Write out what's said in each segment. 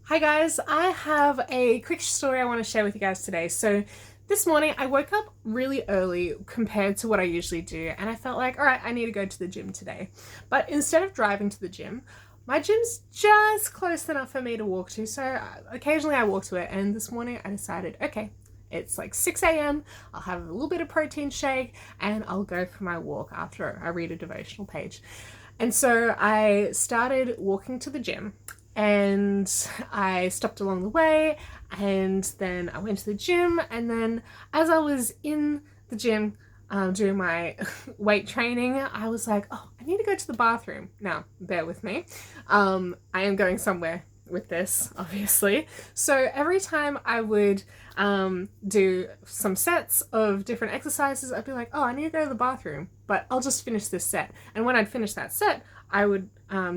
Hi guys, I have a quick story I want to share with you guys today. So this morning I woke up really early compared to what I usually do, and I felt like, all right, I need to go to the gym today. But instead of driving to the gym, my gym's just close enough for me to walk to, so occasionally I walk to it. And this morning I decided, okay, it's like 6 a.m. I'll have a little bit of protein shake and I'll go for my walk after I read a devotional page. And so I started walking to the gym, and I stopped along the way, and then I went to the gym. And then as I was in the gym doing my weight training, I was like, oh, I need to go to the bathroom. Now, bear with me. I am going somewhere with this, obviously. So every time I would do some sets of different exercises, I'd be like, oh, I need to go to the bathroom, but I'll just finish this set. And when I'd finish that set, I would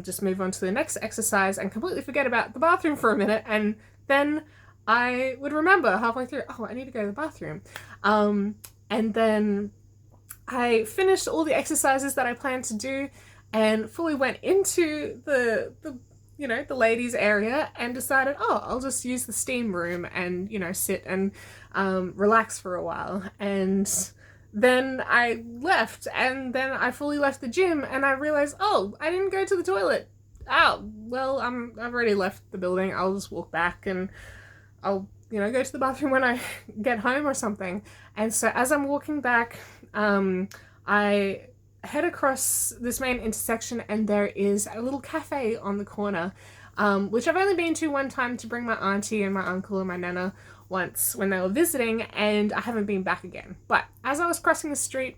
just move on to the next exercise and completely forget about the bathroom for a minute. And then I would remember halfway through, oh, I need to go to the bathroom. And then I finished all the exercises that I planned to do and fully went into the ladies area and decided, oh, I'll just use the steam room and sit and relax for a while. And then I left, and then I fully left the gym, and I realized, oh, I didn't go to the toilet. Oh, well, I've already left the building. I'll just walk back, and I'll go to the bathroom when I get home or something. And so as I'm walking back, I head across this main intersection, and there is a little cafe on the corner, which I've only been to one time to bring my auntie and my uncle and my nana once when they were visiting, and I haven't been back again. But as I was crossing the street,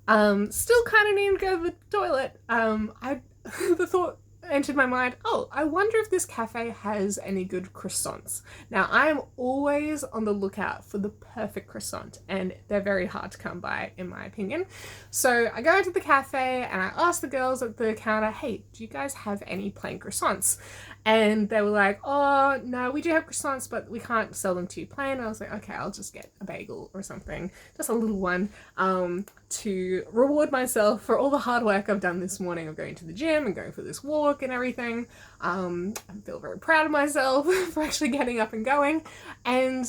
still kind of needing to go to the toilet, the thought entered my mind, oh, I wonder if this cafe has any good croissants. Now, I am always on the lookout for the perfect croissant, and they're very hard to come by, in my opinion. So I go into the cafe and I ask the girls at the counter, hey, do you guys have any plain croissants? And they were like, oh, no, we do have croissants, but we can't sell them to you plain. And I was like, okay, I'll just get a bagel or something, just a little one, to reward myself for all the hard work I've done this morning of going to the gym and going for this walk and everything. I feel very proud of myself for actually getting up and going. And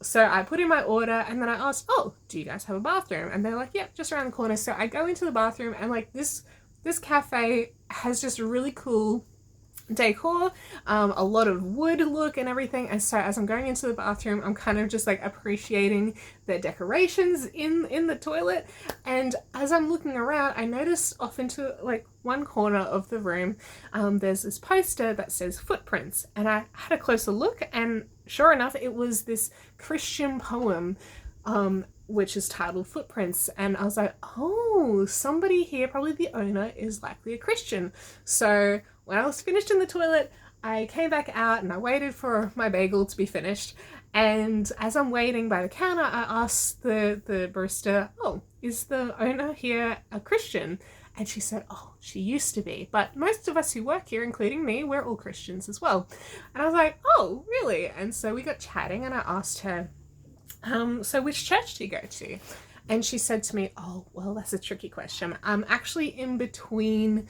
so I put in my order, and then I asked, oh, do you guys have a bathroom? And they're like, yep, just around the corner. So I go into the bathroom, and like this cafe has just really cool decor, a lot of wood look and everything. And so as I'm going into the bathroom, I'm kind of just like appreciating the decorations in the toilet. And as I'm looking around, I noticed off into like one corner of the room, there's this poster that says Footprints. And I had a closer look, and sure enough, it was this Christian poem, which is titled Footprints. And I was like, oh, somebody here, probably the owner, is likely a Christian. So when I was finished in the toilet, I came back out and I waited for my bagel to be finished. And as I'm waiting by the counter, I asked the barista, oh, is the owner here a Christian? And she said, oh, she used to be. But most of us who work here, including me, we're all Christians as well. And I was like, oh, really? And so we got chatting, and I asked her, so which church do you go to? And she said to me, oh, well, that's a tricky question. I'm actually in between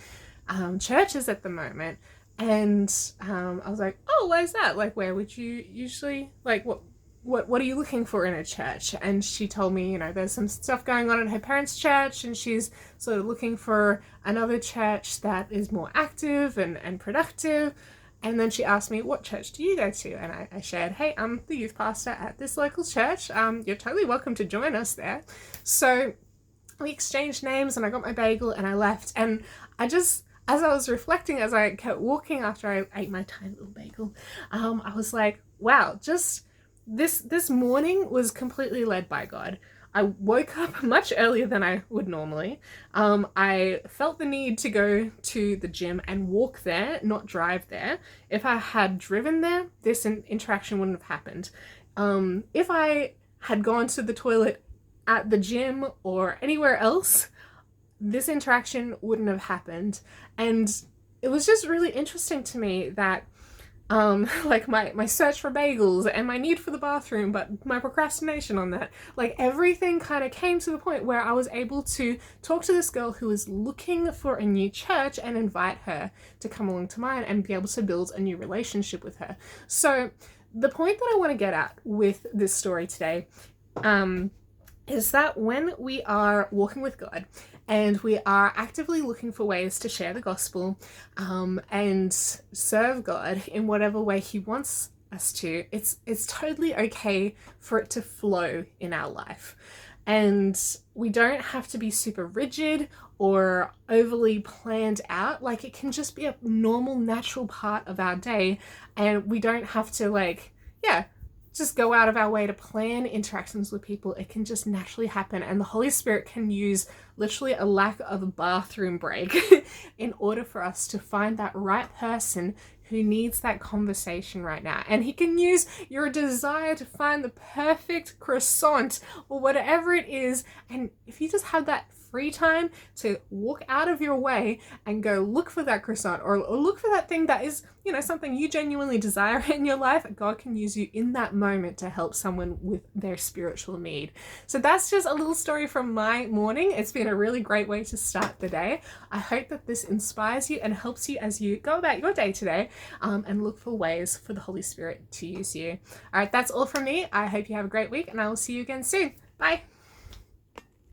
churches at the moment. And I was like, oh, where's that? Like, where would you usually, like, what are you looking for in a church? And she told me, there's some stuff going on in her parents' church, and she's sort of looking for another church that is more active and productive. And then she asked me, what church do you go to? And I shared, hey, I'm the youth pastor at this local church. You're totally welcome to join us there. So we exchanged names, and I got my bagel and I left. And as I was reflecting, as I kept walking after I ate my tiny little bagel, I was like, wow, just this morning was completely led by God. I woke up much earlier than I would normally. I felt the need to go to the gym and walk there, not drive there. If I had driven there, this interaction wouldn't have happened. If I had gone to the toilet at the gym or anywhere else, this interaction wouldn't have happened. And it was just really interesting to me that like my search for bagels and my need for the bathroom, but my procrastination on that. Like everything kind of came to the point where I was able to talk to this girl who was looking for a new church and invite her to come along to mine and be able to build a new relationship with her. So the point that I want to get at with this story today, is that when we are walking with God and we are actively looking for ways to share the gospel, and serve God in whatever way He wants us to, it's totally okay for it to flow in our life. And we don't have to be super rigid or overly planned out. Like, it can just be a normal, natural part of our day, and we don't have to, like, yeah, just go out of our way to plan interactions with people. It can just naturally happen, and the Holy Spirit can use literally a lack of a bathroom break in order for us to find that right person who needs that conversation right now. And He can use your desire to find the perfect croissant or whatever it is, and if you just have that free time to walk out of your way and go look for that croissant or look for that thing that is, you know, something you genuinely desire in your life, God can use you in that moment to help someone with their spiritual need. So that's just a little story from my morning. It's been a really great way to start the day. I hope that this inspires you and helps you as you go about your day today, and look for ways for the Holy Spirit to use you. All right, that's all from me. I hope you have a great week, and I will see you again soon. Bye.